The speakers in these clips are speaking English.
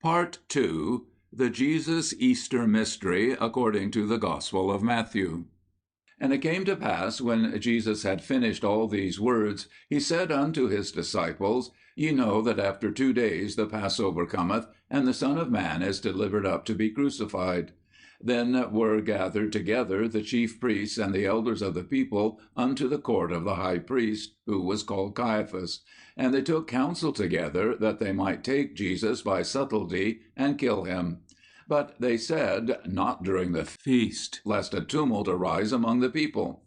Part 2. The Jesus Easter Mystery according to the Gospel of Matthew. And it came to pass, when Jesus had finished all these words, he said unto his disciples, Ye know that after 2 days the Passover cometh, and the Son of Man is delivered up to be crucified. Then were gathered together the chief priests and the elders of the people unto the court of the high priest, who was called Caiaphas. And they took counsel together that they might take Jesus by subtlety and kill him. But they said, Not during the feast, lest a tumult arise among the people.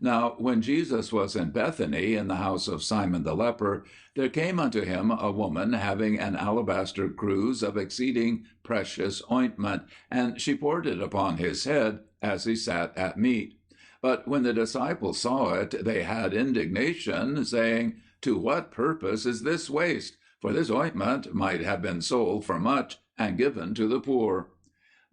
Now when Jesus was in Bethany, in the house of Simon the leper, there came unto him a woman having an alabaster cruse of exceeding precious ointment, and she poured it upon his head as he sat at meat. But when the disciples saw it, they had indignation, saying, To what purpose is this waste? For this ointment might have been sold for much, and given to the poor.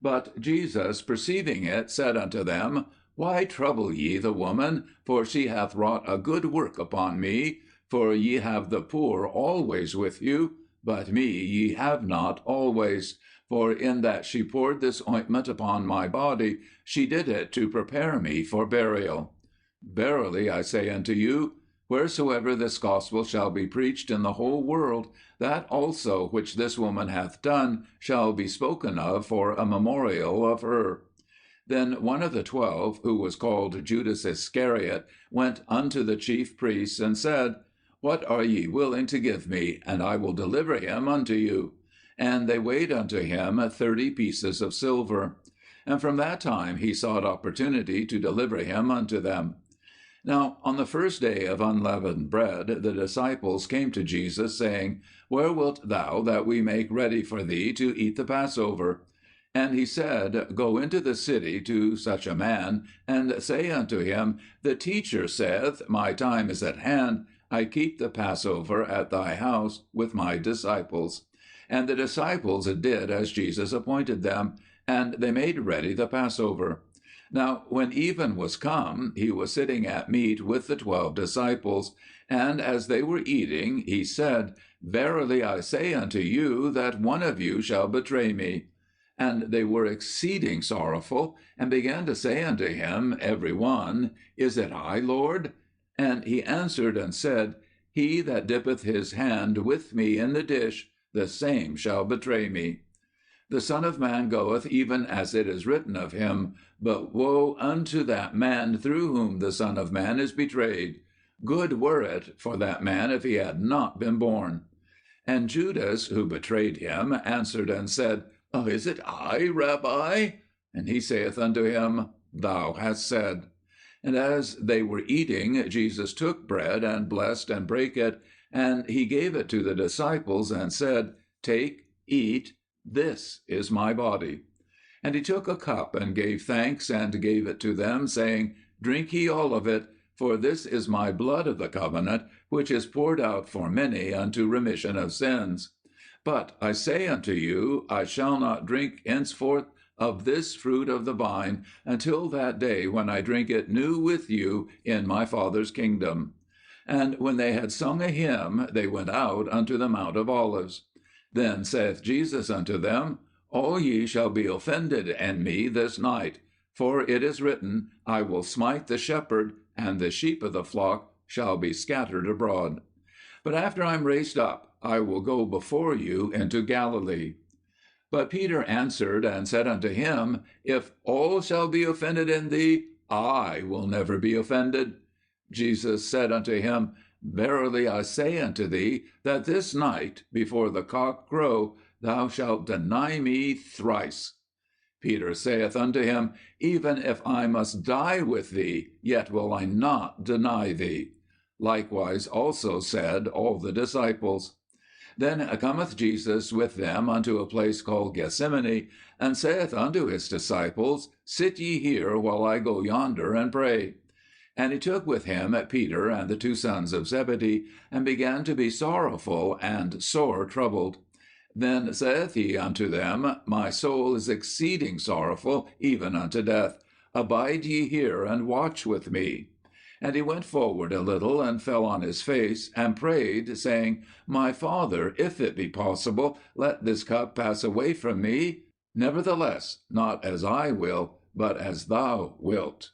But Jesus, perceiving it, said unto them, Why trouble ye the woman? For she hath wrought a good work upon me. For ye have the poor always with you, but me ye have not always. For in that she poured this ointment upon my body, she did it to prepare me for burial. Verily I say unto you, wheresoever this gospel shall be preached in the whole world, that also which this woman hath done shall be spoken of for a memorial of her. Then one of the 12, who was called Judas Iscariot, went unto the chief priests and said, What are ye willing to give me, and I will deliver him unto you? And they weighed unto him 30 pieces of silver. And from that time he sought opportunity to deliver him unto them. Now on the first day of unleavened bread, the disciples came to Jesus, saying, Where wilt thou that we make ready for thee to eat the Passover? And he said, Go into the city to such a man, and say unto him, The teacher saith, My time is at hand, I keep the Passover at thy house with my disciples. And the disciples did as Jesus appointed them, and they made ready the Passover. Now when even was come, he was sitting at meat with the 12 disciples, and as they were eating, he said, Verily I say unto you, that one of you shall betray me. And they were exceeding sorrowful, and began to say unto him, every one, Is it I, Lord? And he answered and said, He that dippeth his hand with me in the dish, the same shall betray me. The Son of Man goeth even as it is written of him, but woe unto that man through whom the Son of Man is betrayed. Good were it for that man if he had not been born. And Judas, who betrayed him, answered and said, Is it I, Rabbi? And he saith unto him, Thou hast said. And as they were eating, Jesus took bread, and blessed and brake it, and he gave it to the disciples, and said, Take, eat, this is my body. And he took a cup, and gave thanks, and gave it to them, saying, Drink ye all of it, for this is my blood of the covenant, which is poured out for many unto remission of sins. But I say unto you, I shall not drink henceforth of this fruit of the vine, until that day when I drink it new with you in my Father's kingdom. And when they had sung a hymn, they went out unto the Mount of Olives. Then saith Jesus unto them, All ye shall be offended in me this night. For it is written, I will smite the shepherd, and the sheep of the flock shall be scattered abroad. But after I am raised up, I will go before you into Galilee. But Peter answered and said unto him, If all shall be offended in thee, I will never be offended. Jesus said unto him, Verily I say unto thee, that this night, before the cock crow, thou shalt deny me thrice. Peter saith unto him, Even if I must die with thee, yet will I not deny thee. Likewise also said all the disciples. Then cometh Jesus with them unto a place called Gethsemane, and saith unto his disciples, Sit ye here while I go yonder and pray. And he took with him Peter and the 2 sons of Zebedee, and began to be sorrowful and sore troubled. Then saith he unto them, My soul is exceeding sorrowful, even unto death. Abide ye here, and watch with me. And he went forward a little, and fell on his face, and prayed, saying, My Father, if it be possible, let this cup pass away from me. Nevertheless, not as I will, but as thou wilt.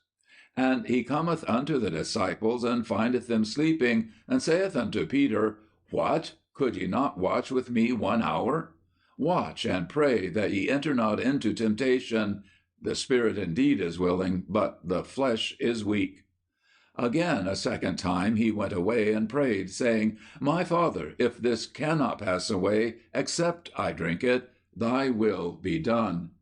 And he cometh unto the disciples, and findeth them sleeping, and saith unto Peter, What? Could ye not watch with me 1 hour? Watch and pray that ye enter not into temptation. The spirit indeed is willing, but the flesh is weak. Again, a second time he went away and prayed, saying, My Father, if this cannot pass away, except I drink it, thy will be done.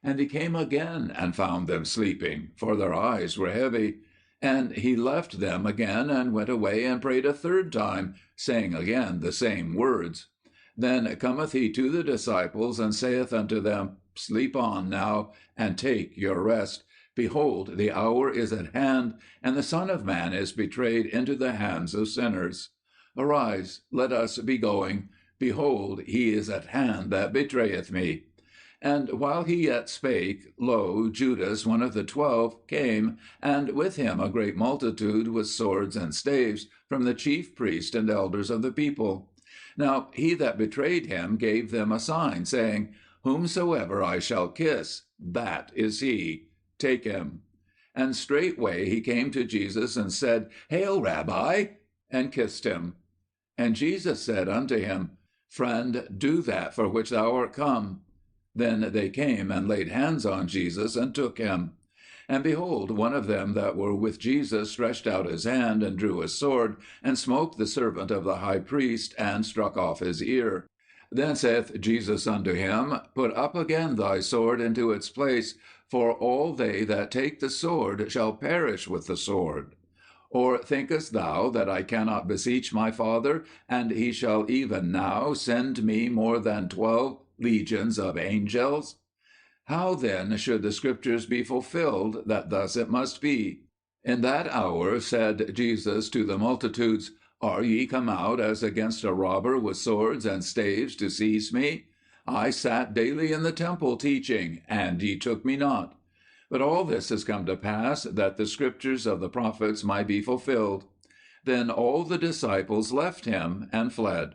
And he came again and found them sleeping, for their eyes were heavy. And he left them again and went away and prayed a third time, saying again the same words. Then cometh he to the disciples, and saith unto them, Sleep on now, and take your rest. Behold, the hour is at hand, and the Son of Man is betrayed into the hands of sinners. Arise, let us be going. Behold, he is at hand that betrayeth me. And while he yet spake, lo, Judas, one of the 12, came, and with him a great multitude with swords and staves from the chief priests and elders of the people. Now he that betrayed him gave them a sign, saying, Whomsoever I shall kiss, that is he. Take him. And straightway he came to Jesus and said, Hail, Rabbi, and kissed him. And Jesus said unto him, Friend, do that for which thou art come. Then they came and laid hands on Jesus and took him. And behold, one of them that were with Jesus stretched out his hand and drew his sword, and smote the servant of the high priest, and struck off his ear. Then saith Jesus unto him, Put up again thy sword into its place, for all they that take the sword shall perish with the sword. Or thinkest thou that I cannot beseech my Father, and he shall even now send me more than 12 legions of angels? How then should the Scriptures be fulfilled, that thus it must be? In that hour said Jesus to the multitudes, Are ye come out as against a robber with swords and staves to seize me? I sat daily in the temple teaching, and ye took me not. But all this is come to pass, that the Scriptures of the prophets might be fulfilled. Then all the disciples left him and fled.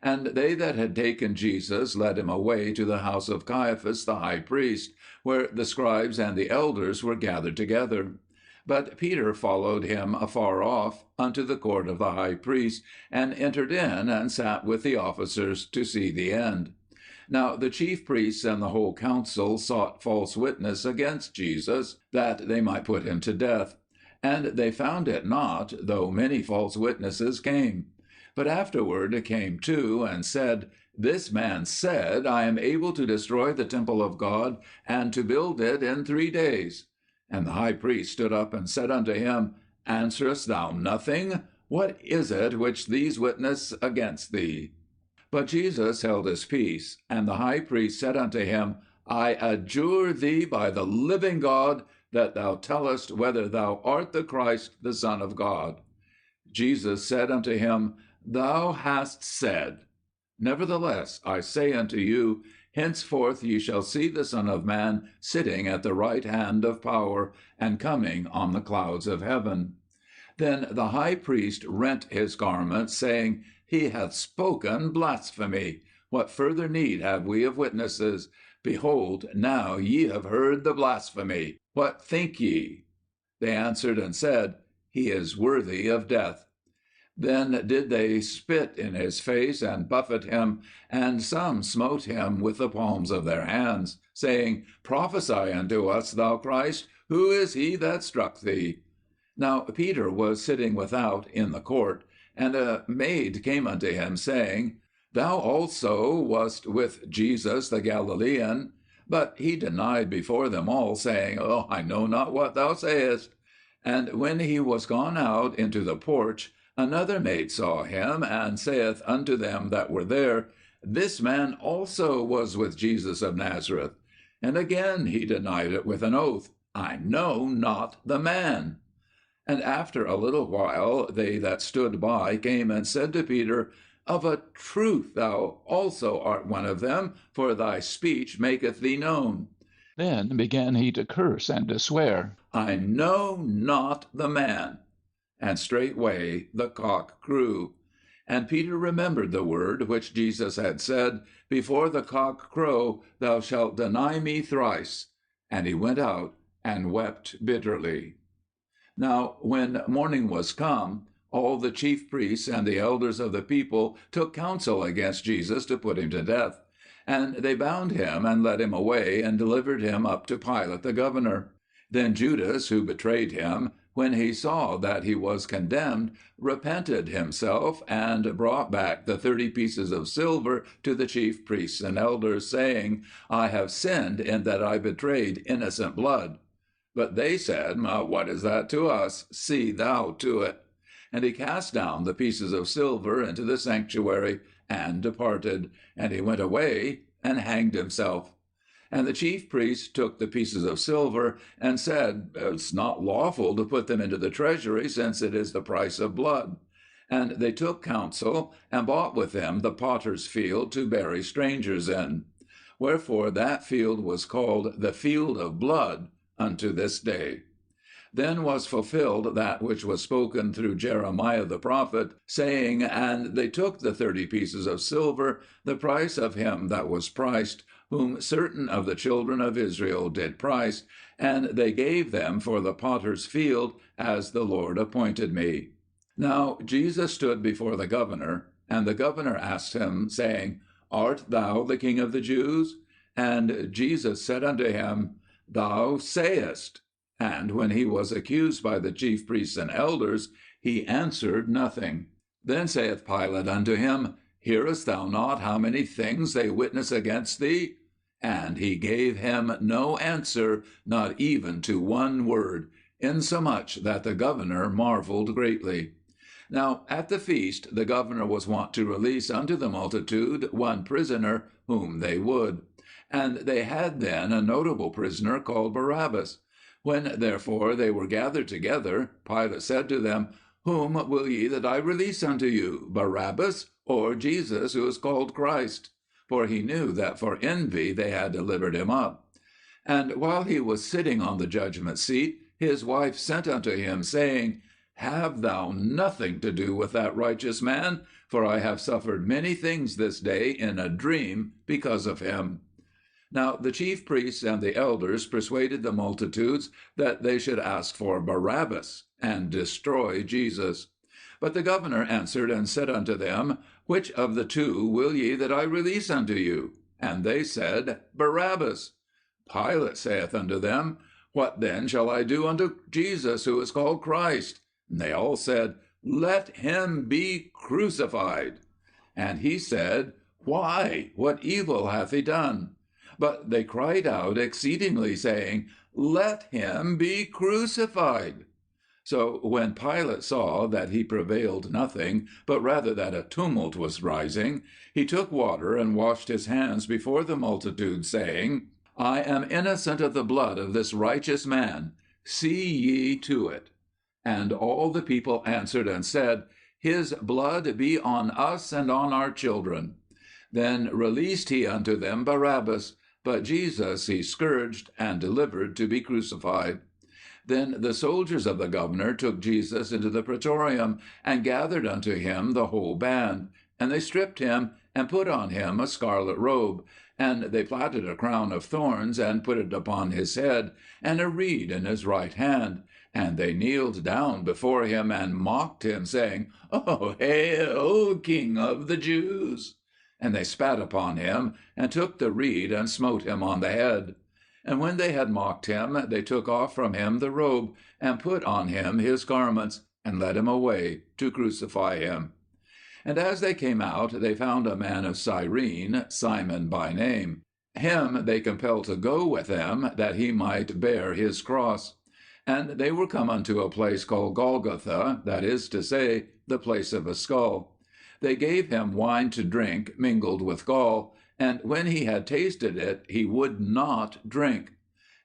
And they that had taken Jesus led him away to the house of Caiaphas the high priest, where the scribes and the elders were gathered together. But Peter followed him afar off unto the court of the high priest, and entered in, and sat with the officers to see the end. Now the chief priests and the whole council sought false witness against Jesus, that they might put him to death. And they found it not, though many false witnesses came. But afterward came two, and said, This man said, I am able to destroy the temple of God, and to build it in 3 days. And the high priest stood up and said unto him, Answerest thou nothing? What is it which these witness against thee? But Jesus held his peace. And the high priest said unto him, I adjure thee by the living God, that thou tellest whether thou art the Christ, the Son of God. Jesus said unto him, Thou hast said. Nevertheless, I say unto you, henceforth ye shall see the Son of Man sitting at the right hand of power, and coming on the clouds of heaven. Then the high priest rent his garments, saying, He hath spoken blasphemy. What further need have we of witnesses? Behold, now ye have heard the blasphemy. What think ye? They answered and said, He is worthy of death. Then did they spit in his face and buffet him, and some smote him with the palms of their hands, saying, Prophesy unto us, thou Christ, who is he that struck thee? Now Peter was sitting without in the court, and a maid came unto him, saying, Thou also wast with Jesus the Galilean. But he denied before them all, saying, I know not what thou sayest. And when he was gone out into the porch, another maid saw him, and saith unto them that were there, This man also was with Jesus of Nazareth. And again he denied it with an oath, I know not the man. And after a little while they that stood by came and said to Peter, Of a truth thou also art one of them, for thy speech maketh thee known. Then began he to curse and to swear, I know not the man. And straightway the cock crew. And Peter remembered the word which Jesus had said, Before the cock crow, thou shalt deny me thrice. And he went out and wept bitterly. Now, when morning was come, all the chief priests and the elders of the people took counsel against Jesus to put him to death. And they bound him and led him away and delivered him up to Pilate the governor. Then Judas, who betrayed him, when he saw that he was condemned, repented himself and brought back the 30 pieces of silver to the chief priests and elders, saying, I have sinned in that I betrayed innocent blood. But they said, What is that to us? See thou to it. And he cast down the pieces of silver into the sanctuary and departed. And he went away and hanged himself. And the chief priests took the pieces of silver and said, It's not lawful to put them into the treasury, since it is the price of blood. And they took counsel and bought with them the potter's field to bury strangers in. Wherefore that field was called the field of blood unto this day. Then was fulfilled that which was spoken through Jeremiah the prophet, saying, And they took the 30 pieces of silver, the price of him that was priced, whom certain of the children of Israel did price, and they gave them for the potter's field, as the Lord appointed me. Now Jesus stood before the governor, and the governor asked him, saying, Art thou the King of the Jews? And Jesus said unto him, Thou sayest. And when he was accused by the chief priests and elders, he answered nothing. Then saith Pilate unto him, Hearest thou not how many things they witness against thee? And he gave him no answer, not even to one word, insomuch that the governor marveled greatly. Now at the feast the governor was wont to release unto the multitude one prisoner whom they would. And they had then a notable prisoner called Barabbas. When therefore they were gathered together, Pilate said to them, Whom will ye that I release unto you, Barabbas, or Jesus, who is called Christ? For he knew that for envy they had delivered him up. And while he was sitting on the judgment seat, his wife sent unto him, saying, Have thou nothing to do with that righteous man, for I have suffered many things this day in a dream because of him. Now the chief priests and the elders persuaded the multitudes that they should ask for Barabbas and destroy Jesus. But the governor answered and said unto them, Which of the two will ye that I release unto you? And they said, Barabbas. Pilate saith unto them, What then shall I do unto Jesus, who is called Christ? And they all said, Let him be crucified. And he said, Why? What evil hath he done? But they cried out exceedingly, saying, Let him be crucified. So when Pilate saw that he prevailed nothing, but rather that a tumult was rising, he took water and washed his hands before the multitude, saying, I am innocent of the blood of this righteous man. See ye to it. And all the people answered and said, His blood be on us and on our children. Then released he unto them Barabbas, but Jesus he scourged and delivered to be crucified. Then the soldiers of the governor took Jesus into the praetorium, and gathered unto him the whole band. And they stripped him, and put on him a scarlet robe. And they platted a crown of thorns, and put it upon his head, and a reed in his right hand. And they kneeled down before him, and mocked him, saying, Oh, hail, O King of the Jews! And they spat upon him, and took the reed, and smote him on the head. And when they had mocked him, they took off from him the robe, and put on him his garments, and led him away to crucify him. And as they came out, they found a man of Cyrene, Simon by name. Him they compelled to go with them, that he might bear his cross. And they were come unto a place called Golgotha, that is to say, the place of a skull. They gave him wine to drink, mingled with gall, and when he had tasted it, he would not drink.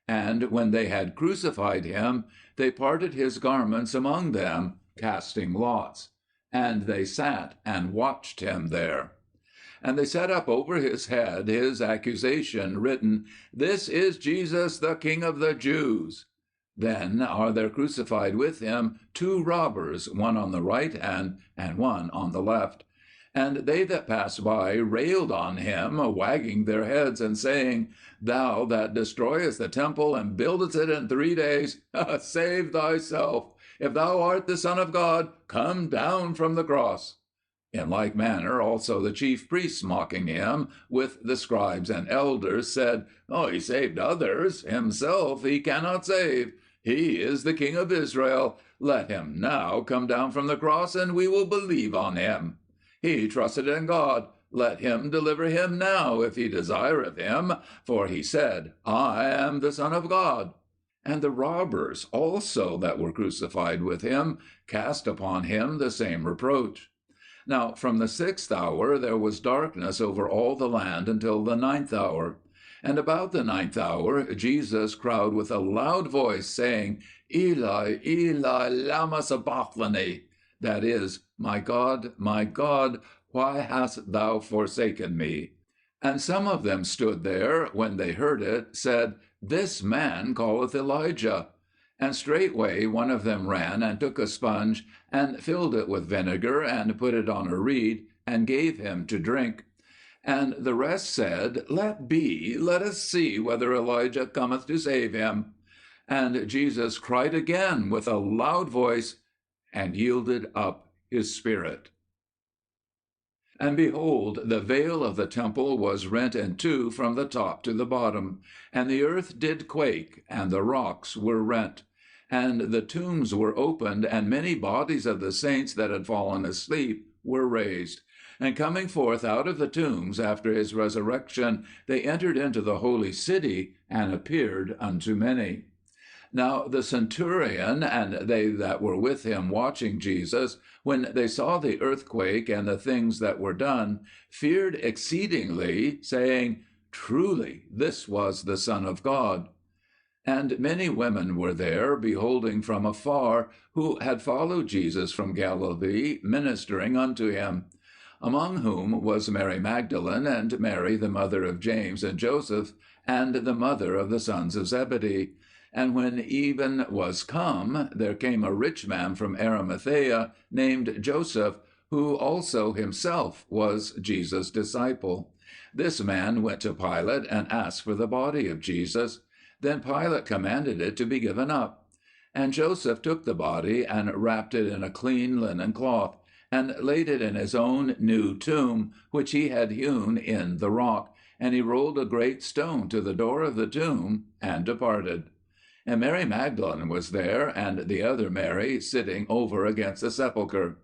And when they had crucified him, they parted his garments among them, casting lots. And they sat and watched him there. And they set up over his head his accusation, written, This is Jesus, the King of the Jews. Then are there crucified with him 2 robbers, one on the right hand and one on the left. And they that passed by railed on him, wagging their heads, and saying, Thou that destroyest the temple and buildest it in 3 days, save thyself. If thou art the Son of God, come down from the cross. In like manner also the chief priests, mocking him with the scribes and elders, said, He saved others, himself he cannot save. He is the King of Israel. Let him now come down from the cross, and we will believe on him. He trusted in God. Let him deliver him now, if he desireth him. For he said, I am the Son of God. And the robbers also that were crucified with him cast upon him the same reproach. Now from the 6th hour there was darkness over all the land until the 9th hour. And about the 9th hour Jesus cried with a loud voice, saying, Eli, Eli, lama sabachthani? That is, my God, why hast thou forsaken me? And some of them stood there, when they heard it, said, This man calleth Elijah. And straightway one of them ran and took a sponge, and filled it with vinegar, and put it on a reed, and gave him to drink. And the rest said, Let be, let us see whether Elijah cometh to save him. And Jesus cried again with a loud voice, and yielded up his spirit. And behold, the veil of the temple was rent in 2 from the top to the bottom, and the earth did quake, and the rocks were rent. And the tombs were opened, and many bodies of the saints that had fallen asleep were raised. And coming forth out of the tombs after his resurrection, they entered into the holy city, and appeared unto many. Now the centurion and they that were with him watching Jesus, when they saw the earthquake and the things that were done, feared exceedingly, saying, Truly this was the Son of God. And many women were there, beholding from afar, who had followed Jesus from Galilee, ministering unto him. Among whom was Mary Magdalene, and Mary the mother of James and Joseph, and the mother of the sons of Zebedee. And when even was come, there came a rich man from Arimathea, named Joseph, who also himself was Jesus' disciple. This man went to Pilate, and asked for the body of Jesus. Then Pilate commanded it to be given up. And Joseph took the body, and wrapped it in a clean linen cloth, and laid it in his own new tomb, which he had hewn in the rock. And he rolled a great stone to the door of the tomb, and departed. And Mary Magdalene was there, and the other Mary, sitting over against the sepulchre.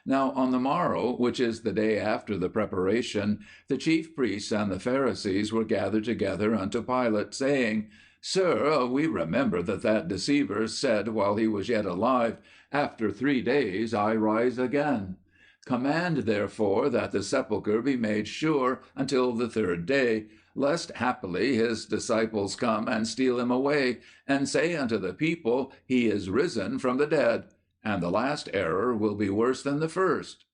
Now on the morrow, which is the day after the preparation, the chief priests and the Pharisees were gathered together unto Pilate, saying, Sir, we remember that deceiver said while he was yet alive, After 3 days I rise again. Command therefore that the sepulchre be made sure until the 3rd day, lest haply his disciples come and steal him away, and say unto the people, He is risen from the dead, and the last error will be worse than the first.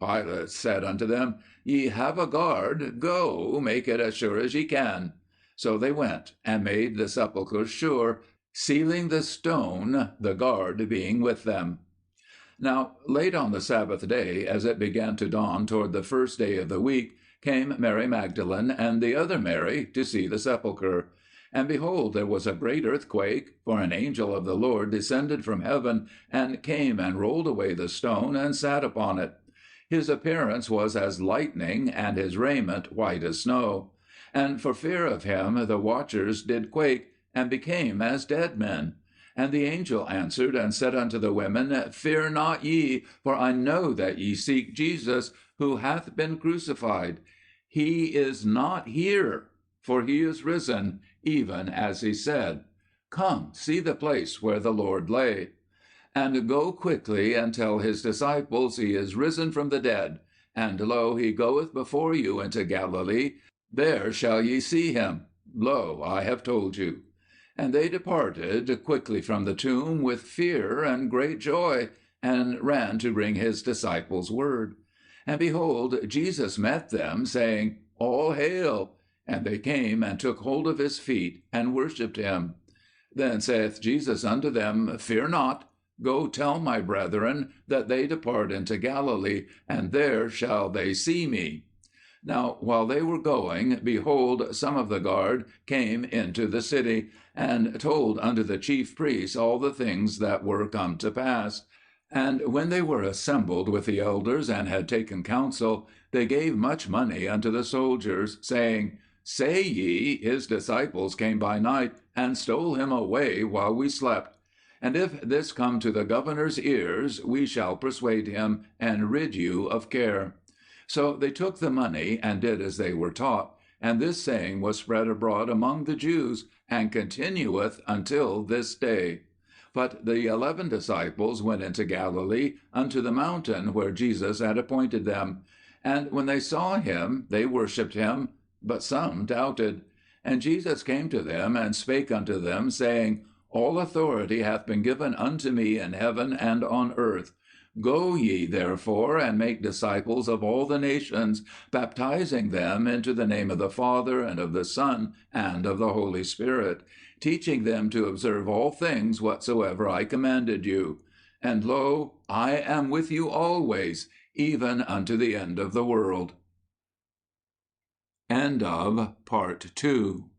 Pilate said unto them, Ye have a guard, go, make it as sure as ye can. So they went, and made the sepulchre sure, sealing the stone, the guard being with them. Now late on the Sabbath day, as it began to dawn toward the 1st day of the week, came Mary Magdalene and the other Mary to see the sepulchre. And behold, there was a great earthquake, for an angel of the Lord descended from heaven, and came and rolled away the stone, and sat upon it. His appearance was as lightning, and his raiment white as snow. And for fear of him the watchers did quake, and became as dead men. And the angel answered and said unto the women, Fear not ye, for I know that ye seek Jesus, who hath been crucified. He is not here, for he is risen, even as he said. Come, see the place where the Lord lay. And go quickly and tell his disciples he is risen from the dead. And lo, he goeth before you into Galilee. There shall ye see him. Lo, I have told you. And they departed quickly from the tomb with fear and great joy, and ran to bring his disciples word. And behold, Jesus met them, saying, All hail! And they came and took hold of his feet, and worshipped him. Then saith Jesus unto them, Fear not. Go tell my brethren that they depart into Galilee, and there shall they see me. Now, while they were going, behold, some of the guard came into the city, and told unto the chief priests all the things that were come to pass. And when they were assembled with the elders and had taken counsel, they gave much money unto the soldiers, saying, Say ye, his disciples came by night, and stole him away while we slept. And if this come to the governor's ears, we shall persuade him, and rid you of care. So they took the money, and did as they were taught. And this saying was spread abroad among the Jews, and continueth until this day. But the 11 disciples went into Galilee, unto the mountain where Jesus had appointed them. And when they saw him, they worshipped him, but some doubted. And Jesus came to them, and spake unto them, saying, All authority hath been given unto me in heaven and on earth. Go ye, therefore, and make disciples of all the nations, baptizing them into the name of the Father, and of the Son, and of the Holy Spirit, teaching them to observe all things whatsoever I commanded you. And lo, I am with you always, even unto the end of the world. End of Part 2.